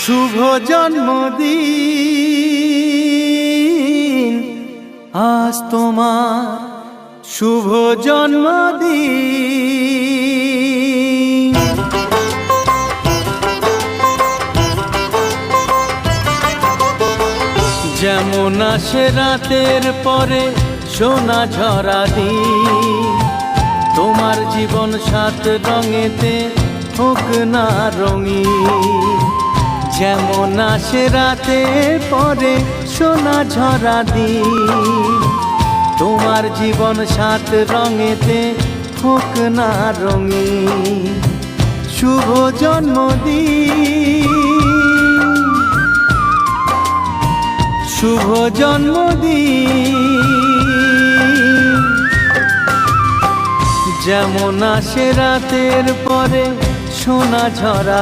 শুভ জন্মদিন আজ তোমার শুভ জন্মদিন। যেমন আসে রাতের পরে সোনা ঝরা দিন, তোমার জীবন সাত রঙেতে হোক না রঙিন। যেমন আসে রাতের পরে সোনা ঝরা দিন, তোমার জীবন সাত রঙেতে হোক না রঙিন। শুভ জন্মদিন, শুভ জন্মদিন। যেমন আসে রাতের পরে সোনা ঝরা